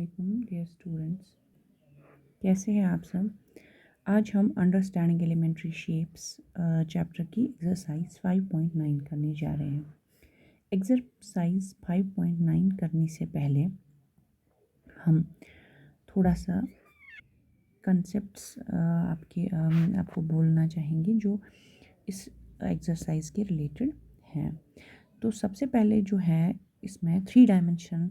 वालेकुम dear students, कैसे हैं आप सब। आज हम अंडरस्टैंडिंग एलिमेंट्री शेप्स चैप्टर की एक्सरसाइज 5.9 करने जा रहे हैं। एक्सरसाइज 5.9 करने से पहले हम थोड़ा सा कंसेप्ट्स आपको बोलना चाहेंगे जो इस एक्सरसाइज के रिलेटेड हैं। तो सबसे पहले जो है इसमें 3 डायमेंशनल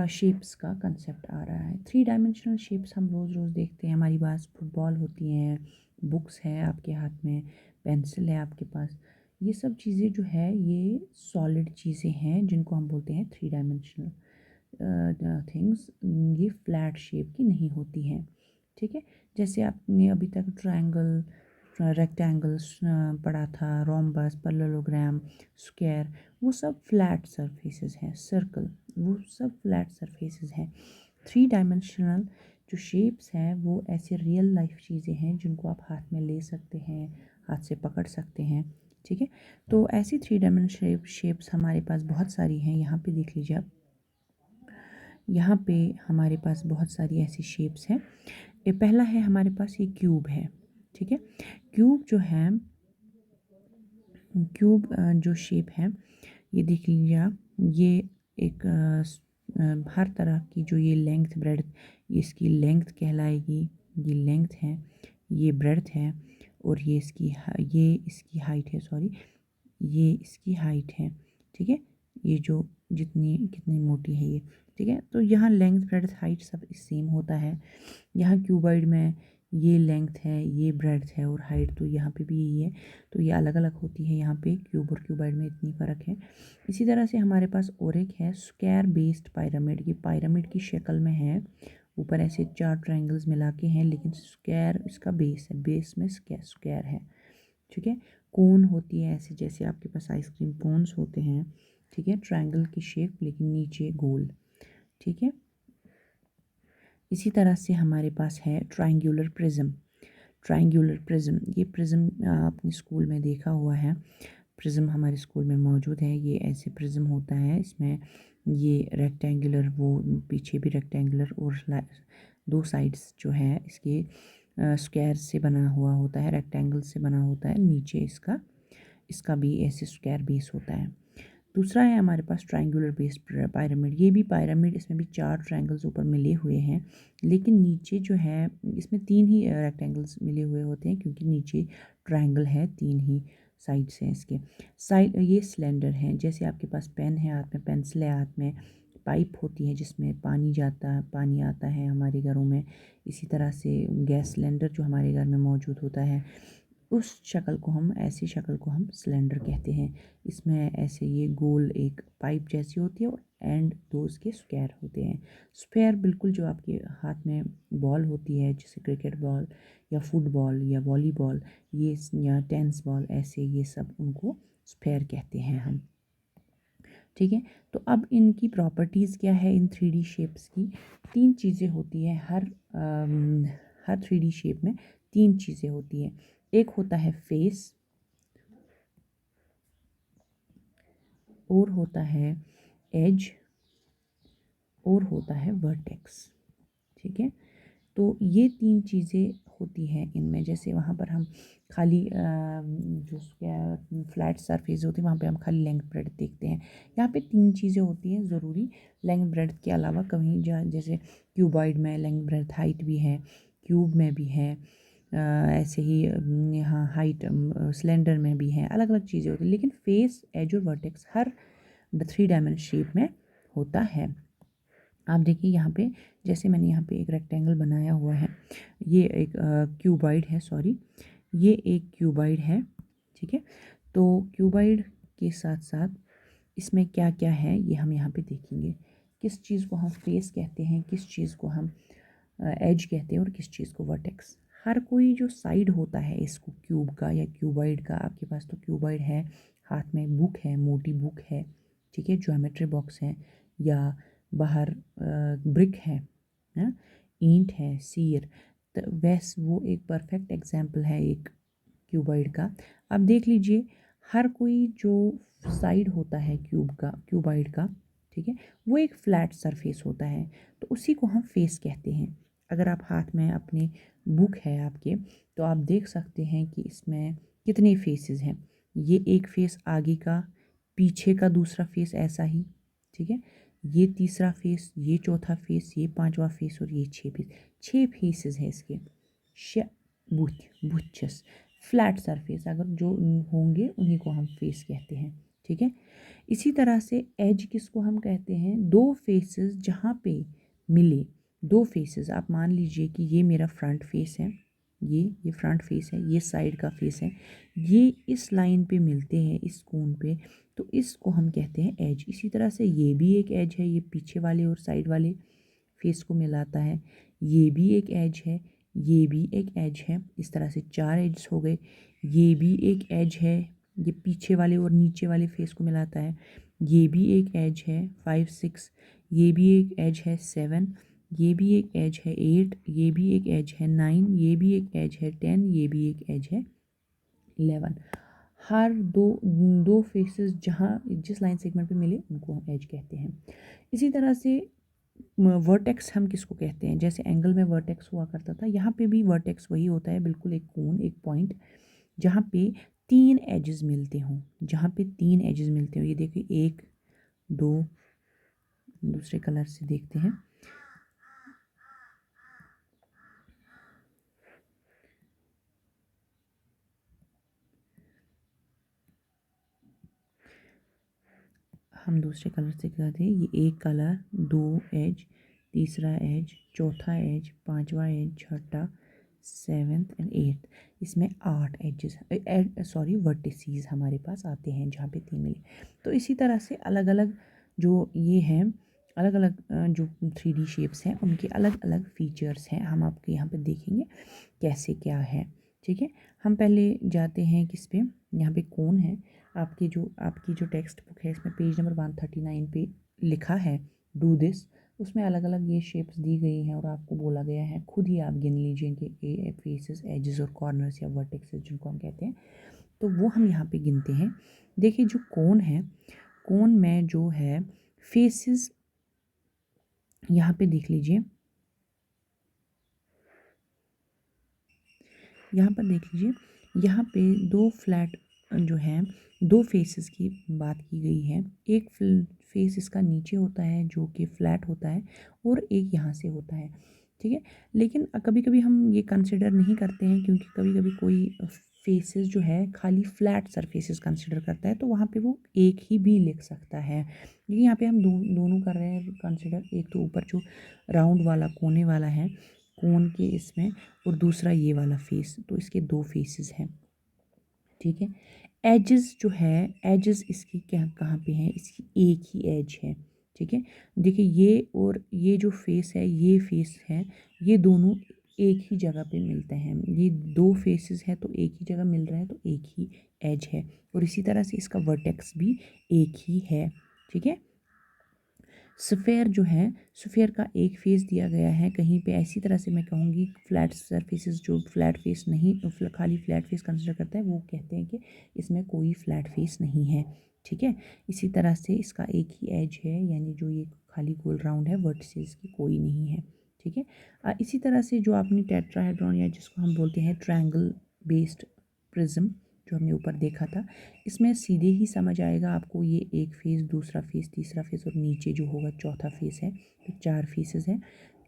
शेप्स का कंसेप्ट आ रहा है। 3 डायमेंशनल शेप्स हम रोज़ रोज़ देखते हैं, हमारी पास फुटबॉल होती हैं, बुक्स है आपके हाथ में, पेंसिल है आपके पास। ये सब चीज़ें जो है ये सॉलिड चीज़ें हैं जिनको हम बोलते हैं 3 डायमेंशनल थिंग्स। ये फ्लैट शेप की नहीं होती हैं, ठीक है। जैसे आपने अभी तक ट्रायंगल, रेक्टेंगल्स पढ़ा था, रोम्बस, पैरेललोग्राम, स्क्वायर, वो सब फ्लैट सरफेसेस हैं। सर्कल, वो सब फ्लैट सरफेसेस हैं। 3 डायमेंशनल जो शेप्स हैं वो ऐसे रियल लाइफ चीज़ें हैं जिनको आप हाथ में ले सकते हैं, हाथ से पकड़ सकते हैं, ठीक है। तो ऐसी 3 डायमेंशनल शेप्स हमारे पास बहुत सारी हैं। यहाँ पे देख लीजिए आप, यहाँ पे हमारे पास बहुत सारी ऐसी शेप्स हैं। ये पहला है हमारे पास, ये क्यूब है, ठीक है। क्यूब जो है, क्यूब जो शेप है ये देख लीजिए आप, ये एक हर तरह की जो ये लेंथ ब्रेड्थ, इसकी लेंथ कहलाएगी, ये लेंथ है, ये ब्रेड्थ है, और ये इसकी हाइट है, सॉरी ये इसकी हाइट है, ठीक है। ये जो जितनी कितनी मोटी है ये, ठीक है। तो यहाँ लेंथ ब्रेड्थ हाइट सब सेम होता है। यहाँ क्यूबॉइड में ये लेंथ है, ये ब्रेड्थ है, और हाइट तो यहाँ पे भी यही है, तो ये अलग अलग होती है। यहाँ पे क्यूब और क्यूबॉइड में इतनी फ़र्क है। इसी तरह से हमारे पास और एक है स्क्वायर बेस्ड पिरामिड। ये पिरामिड की शक्ल में है, ऊपर ऐसे 4 ट्रायंगल्स मिला के हैं, लेकिन स्क्वायर इसका बेस है, बेस में स्क्वायर है, ठीक है। कोन होती है ऐसे, जैसे आपके पास आइसक्रीम कोन्स होते हैं, ठीक है, ट्रायंगल की शेप लेकिन नीचे गोल, ठीक है। इसी तरह से हमारे पास है ट्रायंगुलर प्रिज्म। ट्रायंगुलर प्रिज्म, ये प्रिज्म आपने स्कूल में देखा हुआ है, प्रिज्म हमारे स्कूल में मौजूद है। ये ऐसे प्रिज्म होता है, इसमें ये रेक्टेंगुलर, वो पीछे भी रेक्टेंगुलर, और 2 साइड्स जो है इसके स्क्वायर से बना हुआ होता है, रेक्टेंगल से बना होता है। नीचे इसका इसका भी ऐसे स्क्वायर बेस होता है। दूसरा है हमारे पास ट्रायंगुलर बेस्ड पिरामिड। ये भी पिरामिड, इसमें भी 4 ट्रायंगल्स ऊपर मिले हुए हैं, लेकिन नीचे जो है इसमें 3 ही रेक्टेंगल्स मिले हुए होते हैं, क्योंकि नीचे ट्रायंगल है, 3 ही साइड्स हैं इसके। साइड ये सिलेंडर हैं, जैसे आपके पास पेन है हाथ में, पेंसिल है हाथ में, पाइप होती है जिसमें पानी आता है हमारे घरों में। इसी तरह से गैस सिलेंडर जो हमारे घर में मौजूद होता है, उस शक्ल को हम, ऐसी शक्ल को हम सिलेंडर कहते हैं। इसमें ऐसे ये गोल एक पाइप जैसी होती है, और एंड 2 इसके स्क्वायर होते हैं। स्क्वायर बिल्कुल जो आपके हाथ में बॉल होती है, जैसे क्रिकेट बॉल या फुटबॉल या वॉलीबॉल, ये या टेनिस बॉल, ऐसे ये सब उनको स्क्वायर कहते हैं हम, ठीक है। तो अब इनकी प्रॉपर्टीज़ क्या है इन 3D शेप्स की। 3 चीज़ें होती हैं हर 3D शेप में 3 चीज़ें होती हैं। एक होता है फेस, और होता है एज, और होता है वर्टेक्स, ठीक है। तो ये 3 चीज़ें होती हैं इनमें। जैसे वहाँ पर हम खाली जो फ्लैट सरफेस होती है वहाँ पे हम खाली लेंथ ब्रेड्थ देखते हैं। यहाँ पे 3 चीज़ें होती हैं ज़रूरी, लेंथ ब्रेड्थ के अलावा कहीं जैसे क्यूबॉइड में लेंथ ब्रेड्थ हाइट भी है, क्यूब में भी है, ऐसे ही यहाँ हाइट सिलेंडर में भी है, अलग अलग चीज़ें होती हैं, लेकिन फेस, एज और वर्टेक्स हर 3 डायमेंशन शेप में होता है। आप देखिए यहाँ पे, जैसे मैंने यहाँ पे एक रेक्टेंगल बनाया हुआ है, ये एक क्यूबॉइड है, सॉरी ये एक क्यूबॉइड है, ठीक है। तो क्यूबॉइड के साथ साथ इसमें क्या क्या है ये हम यहाँ पे देखेंगे। किस चीज़ को हम फेस कहते हैं, किस चीज़ को हम एज कहते हैं, और किस चीज़ को वर्टेक्स। हर कोई जो साइड होता है इसको क्यूब का या क्यूबॉइड का, आपके पास तो क्यूबॉइड है, हाथ में बुक है, मोटी बुक है, ठीक है, ज्योमेट्री बॉक्स है, या बाहर ब्रिक है, ईंट है, सीर, तो वैस वो एक परफेक्ट एग्जाम्पल है एक क्यूबॉइड का। अब देख लीजिए, हर कोई जो साइड होता है क्यूबॉइड का, ठीक है, वो एक फ्लैट सरफेस होता है, तो उसी को हम फेस कहते हैं। अगर आप हाथ में अपनी बुक है आपके, तो आप देख सकते हैं कि इसमें कितने फेसेस हैं। ये एक फेस आगे का, पीछे का दूसरा फेस ऐसा ही, ठीक है, ये तीसरा फेस, ये चौथा फेस, ये पांचवा फेस और ये छः फेसेस है इसके। श बुच बुचस फ्लैट सरफेस अगर जो होंगे उन्हीं को हम फेस कहते हैं, ठीक है। इसी तरह से एज किसको हम कहते हैं, दो फेसेस जहाँ पे मिले, दो फेसेस, आप मान लीजिए कि ये मेरा फ्रंट फेस है, ये फ्रंट फेस है, ये साइड का फेस है, ये इस लाइन पे मिलते हैं इस कोण पे, तो इसको हम कहते हैं एज। इसी तरह से ये भी एक एज है, ये पीछे वाले और साइड वाले फेस को मिलाता है, ये भी एक एज है, ये भी एक एज है। इस तरह से चार एज हो गए। ये भी एक एज है, ये पीछे वाले और नीचे वाले फेस को मिलाता है, ये भी एक एज है 5 6, ये भी एक एज है 7, ये भी एक एज है 8, ये भी एक एज है 9, ये भी एक एज है 10, ये भी एक एज है 11। हर दो दो फेसेस जहाँ जिस लाइन सेगमेंट पे मिले उनको हम एज कहते हैं। इसी तरह से वर्टेक्स हम किसको कहते हैं, जैसे एंगल में वर्टेक्स हुआ करता था, यहाँ पे भी वर्टेक्स वही होता है, बिल्कुल एक कोण, एक पॉइंट जहाँ पे तीन एजेस मिलते हों, जहाँ पे तीन एजेस मिलते हों। ये देखिए 1 2, दूसरे कलर से देखते हैं, हम दूसरे कलर से कहते हैं, ये एक कलर, दो एज, तीसरा एज, चौथा एज, पांचवा एज, छठा, सेवेंथ एंड एट्थ। इसमें 8 एजेस सॉरी वर्टिसीज हमारे पास आते हैं जहाँ पे 3 मिले। तो इसी तरह से अलग अलग जो ये हैं, अलग अलग जो 3D शेप्स हैं उनके अलग अलग फीचर्स हैं, हम आपके यहाँ पे देखेंगे कैसे क्या है, ठीक है। हम पहले जाते हैं किस पे, यहाँ पे कौन है, आपकी जो टेक्स्ट बुक है इसमें पेज नंबर 139 पे लिखा है डू दिस। उसमें अलग अलग ये शेप्स दी गई हैं और आपको बोला गया है खुद ही आप गिन लीजिए कि ए फेसेस, एजेस और कॉर्नर्स या वर्टेक्सेस जिनको हम कहते हैं, तो वो हम यहाँ पे गिनते हैं। देखिए जो कोन है, कोन में जो है फेसेस, यहाँ पे देख लीजिए, यहाँ पर देख लीजिए, यहाँ पे दो फ्लैट जो हैं, दो फेसेस की बात की गई है। एक फेस इसका नीचे होता है जो कि फ्लैट होता है और एक यहाँ से होता है, ठीक है। लेकिन कभी कभी हम ये कंसिडर नहीं करते हैं क्योंकि कभी कभी कोई फेसेस जो है खाली फ्लैट सरफेसेस कंसिडर करता है, तो वहाँ पे वो एक ही भी लिख सकता है। लेकिन यहाँ पे हम दोनों कर रहे हैं कंसिडर, एक तो ऊपर जो राउंड वाला कोने वाला है कोन के इसमें, और दूसरा ये वाला फेस, तो इसके दो फेसेस हैं, ठीक है। एजेस जो है, एजेस इसकी क्या कहाँ पे है, इसकी एक ही एज है, ठीक है। देखिए ये और ये जो फेस है, ये फेस है, ये दोनों एक ही जगह पे मिलते हैं, ये दो फेसेस हैं तो एक ही जगह मिल रहे हैं तो एक ही एज है, और इसी तरह से इसका वर्टेक्स भी एक ही है, ठीक है। स्फेयर जो है, स्फेयर का एक फेस दिया गया है, कहीं पे ऐसी तरह से मैं कहूँगी फ्लैट सरफेसेस जो फ्लैट फेस नहीं, खाली फ्लैट फेस कंसिडर करता है वो कहते हैं कि इसमें कोई फ्लैट फेस नहीं है, ठीक है। इसी तरह से इसका एक ही एज है, यानी जो ये खाली गोल राउंड है वर्टिसेस की कोई नहीं है, ठीक है। इसी तरह से जो आपने टेट्राहेड्रॉन या जिसको हम बोलते हैं ट्रायंगल बेस्ड प्रिज्म जो हमने ऊपर देखा था, इसमें सीधे ही समझ आएगा आपको, ये एक फेस, दूसरा फेस, तीसरा फेस और नीचे जो होगा चौथा फेस है, तो 4 फेसेस हैं।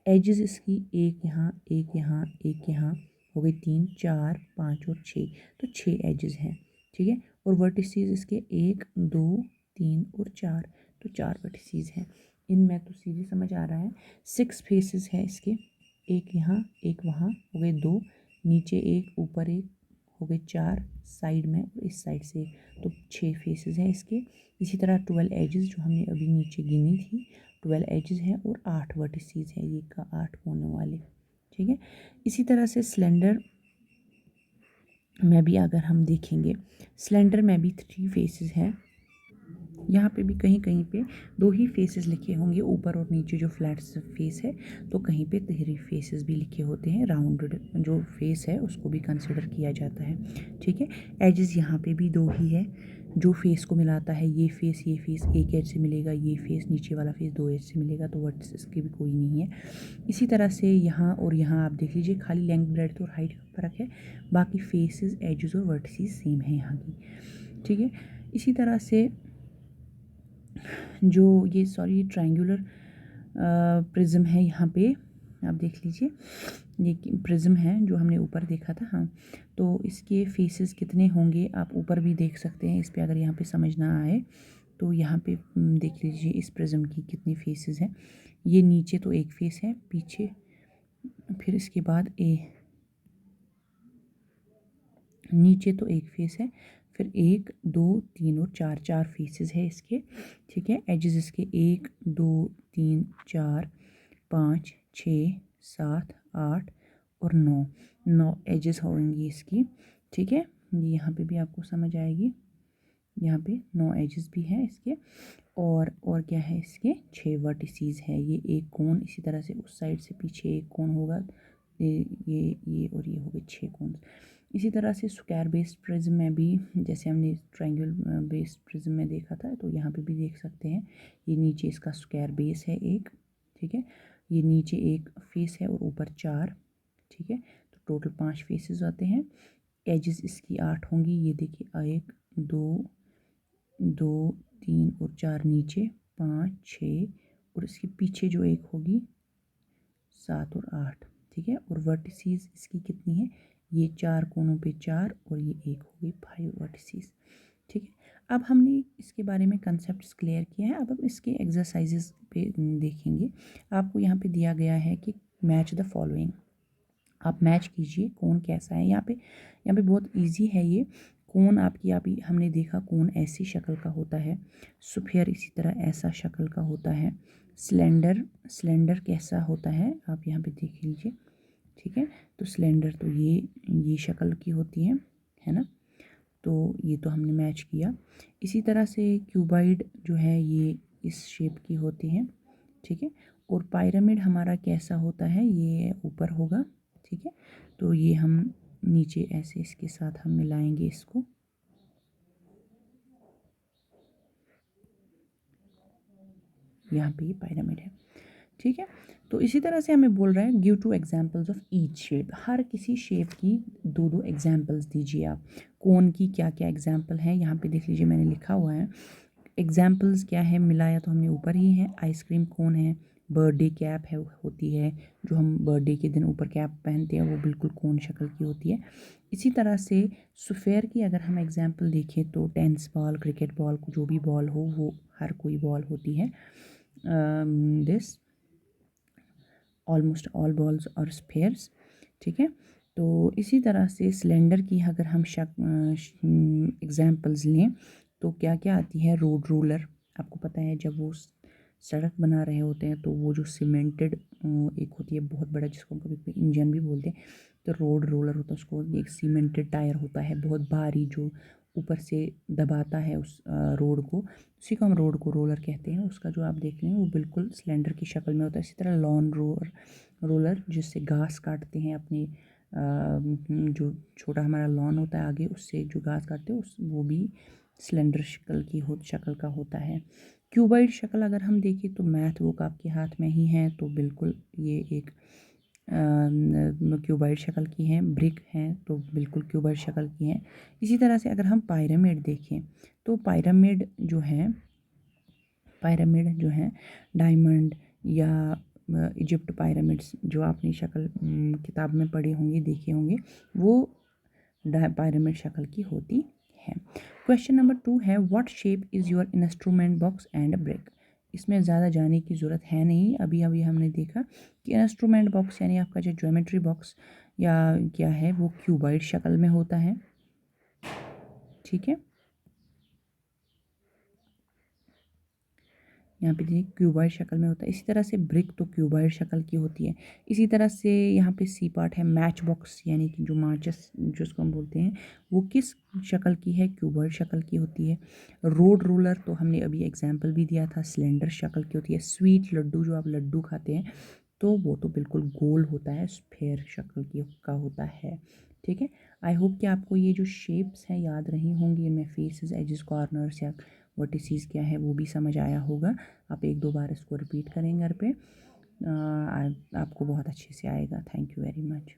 एजेस इसकी एक यहाँ, एक यहाँ, एक यहाँ, हो गई 3 4 5 और 6, तो 6 एजेस हैं, ठीक है। और वर्टिसेस इसके 1 2 3 और 4, तो 4 वर्टिसेस हैं। इनमें तो सीधे समझ आ रहा है। 6 फेसेस हैं इसके, एक यहाँ, एक वहाँ, हो गए 2, नीचे एक, ऊपर एक, हो गए 4, साइड में और इस साइड से, तो 6 फेसेस हैं इसके। इसी तरह 12 एजेस जो हमने अभी नीचे गिनी थी, 12 एजेस हैं और 8 वर्टिसेस हैं, ये का 8 कोने वाले, ठीक है। इसी तरह से सिलेंडर में भी अगर हम देखेंगे, सिलेंडर में भी 3 फेसेस हैं। यहाँ पे भी कहीं कहीं पे 2 ही फेसेस लिखे होंगे, ऊपर और नीचे जो फ्लैट फेस है, तो कहीं पे 3 फेसेस भी लिखे होते हैं, राउंडेड जो फेस है उसको भी कंसिडर किया जाता है, ठीक है। एजेस यहाँ पे भी 2 ही है, जो फेस को मिलाता है, ये फेस एक एज से मिलेगा, ये फेस नीचे वाला फेस 2 एज से मिलेगा, तो वर्टिसेस की भी कोई नहीं है। इसी तरह से यहाँ और यहाँ आप देख लीजिए, खाली लेंथ ब्रेड्थ और हाइट का फ़र्क है, बाकी फेसेस एजेस और वर्टिसेस सेम है यहाँ की, ठीक है। इसी तरह से जो ये ट्रायंगुलर प्रिज्म है, यहाँ पे आप देख लीजिए, ये प्रिज्म है जो हमने ऊपर देखा था। हाँ, तो इसके फेसेस कितने होंगे आप ऊपर भी देख सकते हैं। इस पे अगर यहाँ पे समझ ना आए तो यहाँ पे देख लीजिए इस प्रिज्म की कितनी फेसेस हैं। ये नीचे तो एक फेस है, पीछे फिर इसके बाद नीचे तो एक फेस है, फिर 1 2 3 और 4 फेसेस है इसके, ठीक है। एजेस इसके 1 2 3 4 5 6 7 8 और 9 एजेस होंगी इसकी, ठीक है। यहाँ पे भी आपको समझ आएगी, यहाँ पे 9 एजेस भी हैं इसके, और क्या है, इसके 6 वर्टिसेस है। ये एक कोन, इसी तरह से उस साइड से पीछे एक कोन होगा, ये और ये हो गए 6 कोन। इसी तरह से स्क्वायर बेस्ड प्रिज्म में भी, जैसे हमने ट्रायंगल बेस्ड प्रिज्म में देखा था, तो यहाँ पे भी देख सकते हैं। ये नीचे इसका स्क्वायर बेस है एक, ठीक है। ये नीचे एक फेस है और ऊपर 4, ठीक है। तो टोटल 5 फेसेस आते हैं। एजेस इसकी 8 होंगी, ये देखिए 1 2 2 3 और 4 नीचे, 5 6 और इसके पीछे जो एक होगी 7 और 8, ठीक है। और वर्टिसेस इसकी कितनी है, ये 4 कोनों पे 4 और ये एक हो गई 5 वर्टिसेस, ठीक है। अब हमने इसके बारे में कंसेप्ट्स क्लियर किया है। अब हम इसके एक्सरसाइजेस पे देखेंगे। आपको यहाँ पे दिया गया है कि मैच द फॉलोइंग, आप मैच कीजिए कौन कैसा है। यहाँ पे बहुत इजी है ये। कौन आपकी हमने देखा कौन ऐसी शक्ल का होता है, स्फीयर इसी तरह ऐसा शक्ल का होता है, सिलेंडर कैसा होता है आप यहाँ पे देख लीजिए, ठीक है। तो सिलेंडर तो ये शक्ल की होती है ना। तो ये तो हमने मैच किया। इसी तरह से क्यूबाइड जो है ये इस शेप की होती है, ठीक है। और पिरामिड हमारा कैसा होता है, ये ऊपर होगा, ठीक है। तो ये हम नीचे ऐसे इसके साथ हम मिलाएंगे इसको, यहाँ पे ये पिरामिड है, ठीक है। तो इसी तरह से हमें बोल रहा है give 2 examples of each shape, हर किसी शेप की 2 एग्जाम्पल्स दीजिए आप। कौन की क्या क्या एग्जाम्पल है यहाँ पे देख लीजिए, मैंने लिखा हुआ है। एग्जाम्पल्स क्या है, मिलाया तो हमने ऊपर ही है। आइसक्रीम कौन है, बर्थडे कैप है होती है, जो हम बर्थडे के दिन ऊपर कैप पहनते हैं, वो बिल्कुल कौन शक्ल की होती है। इसी तरह से स्फीयर की अगर हम एग्जाम्पल देखें तो टेनिस बॉल, क्रिकेट बॉल, जो भी बॉल हो वो हर कोई बॉल होती है। दिस ऑलमोस्ट ऑल बॉल्स और स्फीयर्स, ठीक है। तो इसी तरह से सिलेंडर की अगर हम एग्जाम्पल्स लें तो क्या क्या आती है, रोड रोलर, आपको पता है जब वो सड़क बना रहे होते हैं तो वो जो सीमेंटेड एक होती है बहुत बड़ा, जिसको कभी कभी इंजन भी बोलते हैं, तो रोड रोलर होता है। उसको एक सीमेंटेड टायर होता है बहुत भारी, जो ऊपर से दबाता है उस रोड को, उसी को हम रोड को रोलर कहते हैं। उसका जो आप देख रहे हैं वो बिल्कुल सिलेंडर की शक्ल में होता है। इसी तरह लॉन रोलर जिससे घास काटते हैं अपने जो छोटा हमारा लॉन होता है आगे, उससे जो घास काटते हैं वो भी सिलेंडर शक्ल का होता है। क्यूबाइड शक्ल अगर हम देखें तो मैथ बुक आपके हाथ में ही है, तो बिल्कुल ये एक क्यूबाइड शक्ल की हैं। ब्रिक हैं तो बिल्कुल क्यूबाइड शक्ल की हैं। इसी तरह से अगर हम पिरामिड देखें तो पिरामिड जो है डायमंड या इजिप्ट पिरामिड्स, जो आपने शक्ल किताब में पढ़े होंगे, देखे होंगे, वो पिरामिड शक्ल की होती है। क्वेश्चन नंबर 2 है what shape is your instrument box and brick. इसमें ज़्यादा जाने की ज़रूरत है नहीं, अभी अभी हमने देखा कि इंस्ट्रूमेंट बॉक्स यानी आपका जो ज्योमेट्री बॉक्स या क्या है वो क्यूबाइड शक्ल में होता है, ठीक है। यहाँ पे देखिए क्यूबाइड शक्ल में होता है। इसी तरह से ब्रिक तो क्यूबाइड शक्ल की होती है। इसी तरह से यहाँ पे सी पार्ट है मैच बॉक्स, यानी कि जो माचिस जिसको हम बोलते हैं, वो किस शक्ल की है, क्यूबाइड शक्ल की होती है। रोड रोलर तो हमने अभी एग्जाम्पल भी दिया था, सिलेंडर शक्ल की होती है। स्वीट लड्डू, जो आप लड्डू खाते हैं, तो वो तो बिल्कुल गोल होता है, स्फेयर शक्ल की का होता है। ठीक है, आई होप कि आपको ये जो शेप्स हैं याद रही होंगी, इनमें फेसेस, एजेस, कॉर्नर्स या वर्टिसेस क्या है वो भी समझ आया होगा। आप एक दो बार इसको रिपीट करें घर पे, आपको बहुत अच्छे से आएगा। Thank you very much.